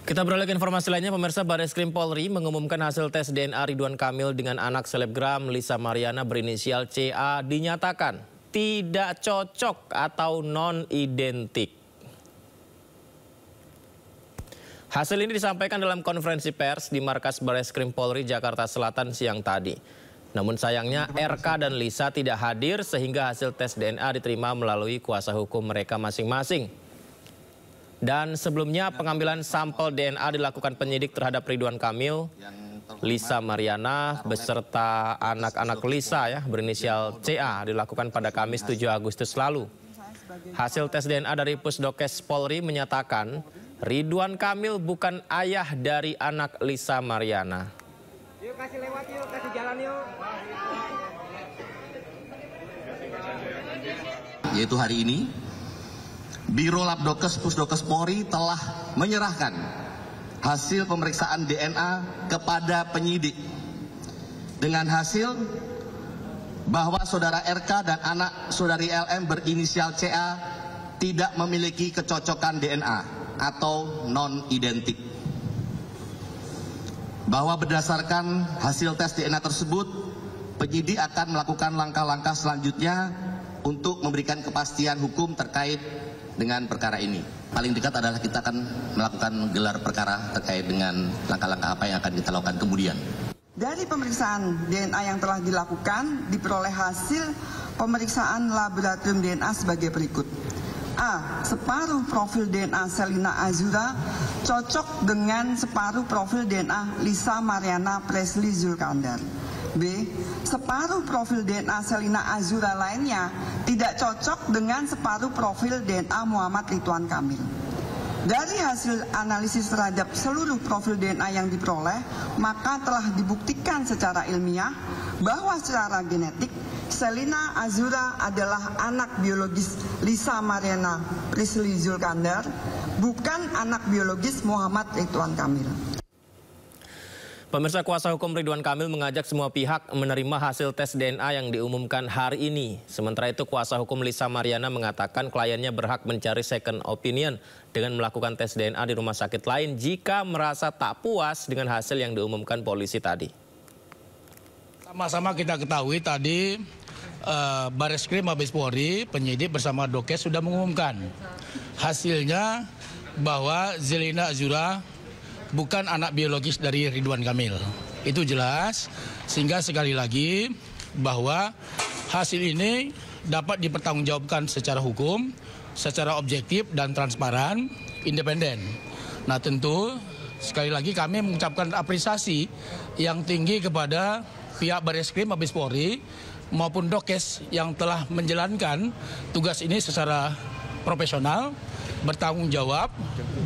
Kita beralih ke informasi lainnya, pemirsa. Barreskrim Polri mengumumkan hasil tes DNA Ridwan Kamil dengan anak selebgram Lisa Mariana berinisial CA dinyatakan tidak cocok atau non-identik. Hasil ini disampaikan dalam konferensi pers di markas Barreskrim Polri Jakarta Selatan siang tadi. Namun sayangnya RK dan Lisa tidak hadir sehingga hasil tes DNA diterima melalui kuasa hukum mereka masing-masing. Dan sebelumnya pengambilan sampel DNA dilakukan penyidik terhadap Ridwan Kamil, Lisa Mariana beserta anak-anak Lisa berinisial CA dilakukan pada Kamis 7 Agustus lalu. Hasil tes DNA dari Pusdokes Polri menyatakan Ridwan Kamil bukan ayah dari anak Lisa Mariana. Yuk kasih lewat yuk, kasih jalan yuk. Yaitu hari ini Biro Labdokes Pusdokes Polri telah menyerahkan hasil pemeriksaan DNA kepada penyidik dengan hasil bahwa saudara RK dan anak saudari LM berinisial CA tidak memiliki kecocokan DNA atau non-identik. Bahwa berdasarkan hasil tes DNA tersebut, penyidik akan melakukan langkah-langkah selanjutnya untuk memberikan kepastian hukum terkait dengan perkara ini. Paling dekat adalah kita akan melakukan gelar perkara terkait dengan langkah-langkah apa yang akan kita lakukan kemudian. Dari pemeriksaan DNA yang telah dilakukan, diperoleh hasil pemeriksaan laboratorium DNA sebagai berikut. A. Separuh profil DNA Selina Azura cocok dengan separuh profil DNA Lisa Mariana Presley Zulkandar. B. Separuh profil DNA Selina Azura lainnya tidak cocok dengan separuh profil DNA Muhammad Ridwan Kamil. Dari hasil analisis terhadap seluruh profil DNA yang diperoleh, maka telah dibuktikan secara ilmiah bahwa secara genetik Selina Azura adalah anak biologis Lisa Mariana Presley Zulkandar, bukan anak biologis Muhammad Ridwan Kamil. Pemirsa, kuasa hukum Ridwan Kamil mengajak semua pihak menerima hasil tes DNA yang diumumkan hari ini. Sementara itu kuasa hukum Lisa Mariana mengatakan kliennya berhak mencari second opinion dengan melakukan tes DNA di rumah sakit lain jika merasa tak puas dengan hasil yang diumumkan polisi tadi. Sama-sama kita ketahui tadi Barreskrim Mabes Polri, penyidik bersama Dokes sudah mengumumkan hasilnya bahwa Selina Azura bukan anak biologis dari Ridwan Kamil. Itu jelas, sehingga sekali lagi bahwa hasil ini dapat dipertanggungjawabkan secara hukum, secara objektif dan transparan, independen. Nah tentu sekali lagi kami mengucapkan apresiasi yang tinggi kepada pihak Barreskrim Mabes Polri maupun Dokes yang telah menjalankan tugas ini secara profesional, bertanggung jawab,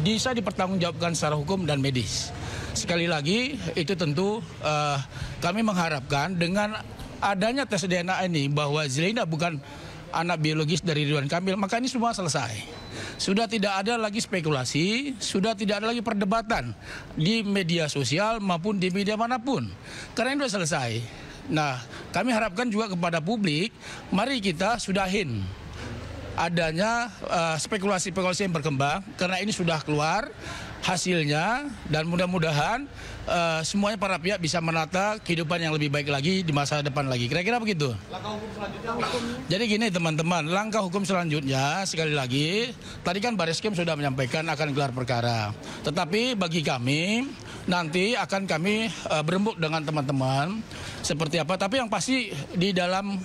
bisa dipertanggungjawabkan secara hukum dan medis. Sekali lagi itu tentu kami mengharapkan dengan adanya tes DNA ini bahwa Selina bukan anak biologis dari Ridwan Kamil, maka ini semua selesai. Sudah tidak ada lagi spekulasi, sudah tidak ada lagi perdebatan di media sosial maupun di media manapun. Karena ini sudah selesai. Nah, kami harapkan juga kepada publik, mari kita sudahin adanya spekulasi-spekulasi yang berkembang, karena ini sudah keluar hasilnya dan mudah-mudahan semuanya para pihak bisa menata kehidupan yang lebih baik lagi di masa depan lagi. Kira-kira begitu. Langkah hukum selanjutnya. Jadi gini teman-teman, langkah hukum selanjutnya sekali lagi, tadi kan Barreskrim sudah menyampaikan akan gelar perkara. Tetapi bagi kami nanti akan kami berembuk dengan teman-teman seperti apa. Tapi yang pasti di dalam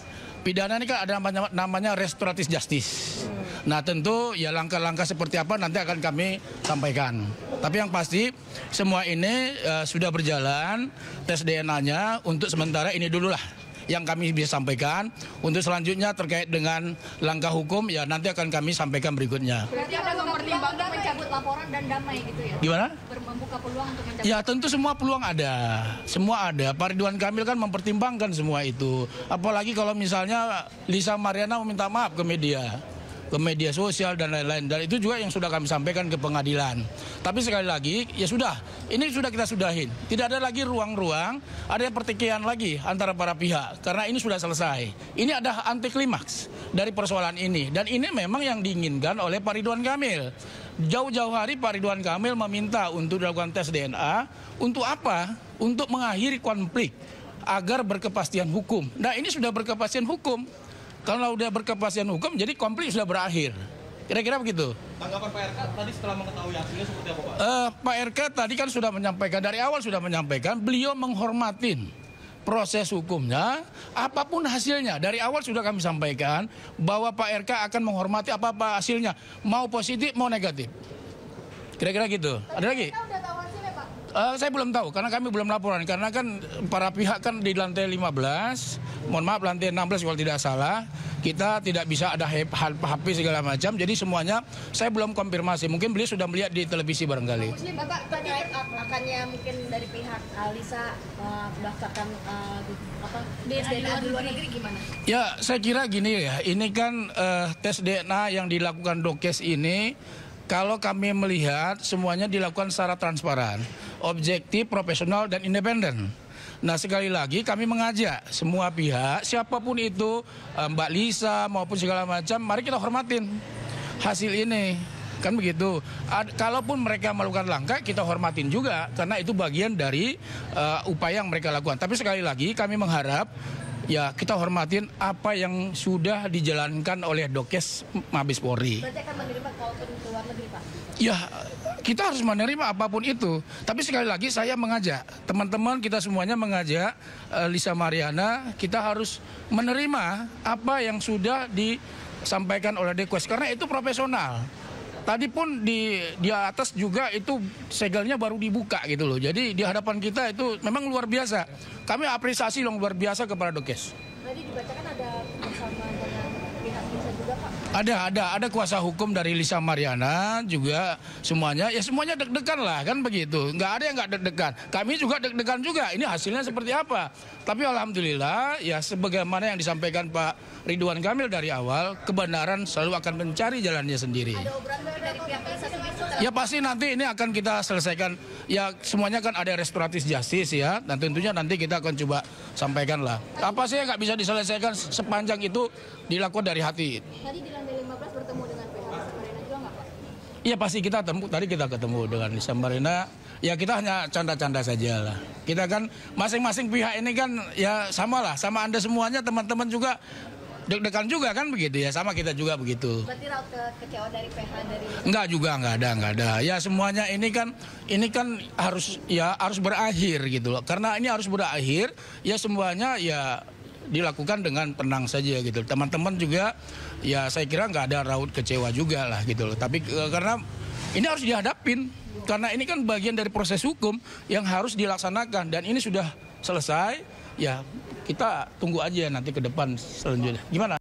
pidana ini kan ada namanya restoratif justice. Nah tentu ya langkah-langkah seperti apa nanti akan kami sampaikan. Tapi yang pasti semua ini sudah berjalan tes DNA-nya, untuk sementara ini dulu lah yang kami bisa sampaikan. Untuk selanjutnya terkait dengan langkah hukum ya nanti akan kami sampaikan berikutnya. Berarti ada mempertimbangkan mencabut laporan dan damai gitu ya? Gimana? Membuka peluang untuk mencabut. Ya tentu semua peluang ada, semua ada. Pak Ridwan Kamil kan mempertimbangkan semua itu. Apalagi kalau misalnya Lisa Mariana meminta maaf ke media sosial dan lain-lain. Dan itu juga yang sudah kami sampaikan ke pengadilan. Tapi sekali lagi, ya sudah, ini sudah kita sudahin. Tidak ada lagi ruang-ruang, ada pertikaian lagi antara para pihak. Karena ini sudah selesai. Ini ada anti klimaks dari persoalan ini. Dan ini memang yang diinginkan oleh Pak Ridwan Kamil. Jauh-jauh hari Pak Ridwan Kamil meminta untuk dilakukan tes DNA. Untuk apa? Untuk mengakhiri konflik agar berkepastian hukum. Nah, ini sudah berkepastian hukum. Kalau sudah berkepastian hukum, jadi konflik sudah berakhir. Kira-kira begitu. Tanggapan Pak RK tadi setelah mengetahui hasilnya seperti apa, Pak? Pak RK tadi kan sudah menyampaikan, dari awal sudah menyampaikan, beliau menghormatin proses hukumnya, apapun hasilnya. Dari awal sudah kami sampaikan bahwa Pak RK akan menghormati apa-apa hasilnya, mau positif mau negatif. Kira-kira gitu. Ada lagi? Kita udah tahu hasilnya, Pak? Saya belum tahu karena kami belum laporan, karena kan para pihak kan di lantai 15, mohon maaf lantai 16 kalau tidak salah, kita tidak bisa ada HP segala macam, jadi semuanya saya belum konfirmasi. Mungkin beliau sudah melihat di televisi barangkali. Muslim, Bapak tadi akannya mungkin dari pihak Lisa mendaftarkan DNA di luar negeri gimana? Ya, saya kira gini ya, ini kan tes DNA yang dilakukan Dokes ini, kalau kami melihat semuanya dilakukan secara transparan, objektif, profesional, dan independen. Nah, sekali lagi kami mengajak semua pihak, siapapun itu, Mbak Lisa maupun segala macam, mari kita hormatin hasil ini. Kan begitu. Kalaupun mereka melakukan langkah, kita hormatin juga, karena itu bagian dari upaya yang mereka lakukan. Tapi sekali lagi kami mengharap, ya kita hormatin apa yang sudah dijalankan oleh Dokes Mabes Polri. Berarti akan menerima kalaupun ke luar negeri, Pak? Ya, kita harus menerima apapun itu. Tapi sekali lagi saya mengajak, teman-teman kita semuanya mengajak Lisa Mariana, kita harus menerima apa yang sudah disampaikan oleh Dokes, karena itu profesional. Tadi pun di atas juga itu segelnya baru dibuka gitu loh. Jadi di hadapan kita itu memang luar biasa. Kami apresiasi yang luar biasa kepada Dokes. Tadi dibacakan ada bersama dengan pihak Lisa juga, Pak? Ada kuasa hukum dari Lisa Mariana juga, semuanya deg-degan lah kan begitu. Nggak ada yang nggak deg-degan. Kami juga deg-degan juga. Ini hasilnya seperti apa? Tapi alhamdulillah ya sebagaimana yang disampaikan Pak Ridwan Kamil dari awal, kebenaran selalu akan mencari jalannya sendiri. Ada obrolan dari pihak Lisa sendiri? Ya pasti nanti ini akan kita selesaikan. Ya semuanya kan ada restoratif justice ya. Dan tentunya nanti kita akan coba sampaikan lah. Apa sih yang nggak bisa diselesaikan sepanjang itu dilakukan dari hati. Tadi di lantai 15 bertemu dengan pihak Lisa Mariana juga nggak, Pak? Iya pasti kita ketemu dengan Lisa Mariana. Ya kita hanya canda-canda saja lah. Kita kan masing-masing pihak ini kan ya sama lah. Sama Anda semuanya teman-teman juga deg-degan juga kan begitu ya. Sama kita juga begitu. Berarti raut kekecewaan dari PH dari Lisa? Enggak juga, enggak ada. Ya semuanya ini kan harus berakhir gitu loh. Karena ini harus berakhir, ya semuanya ya dilakukan dengan tenang saja gitu. Teman-teman juga ya saya kira nggak ada raut kecewa juga lah gitu loh. Tapi karena ini harus dihadapin, karena ini kan bagian dari proses hukum yang harus dilaksanakan dan ini sudah selesai. Ya kita tunggu aja nanti ke depan selanjutnya. Gimana?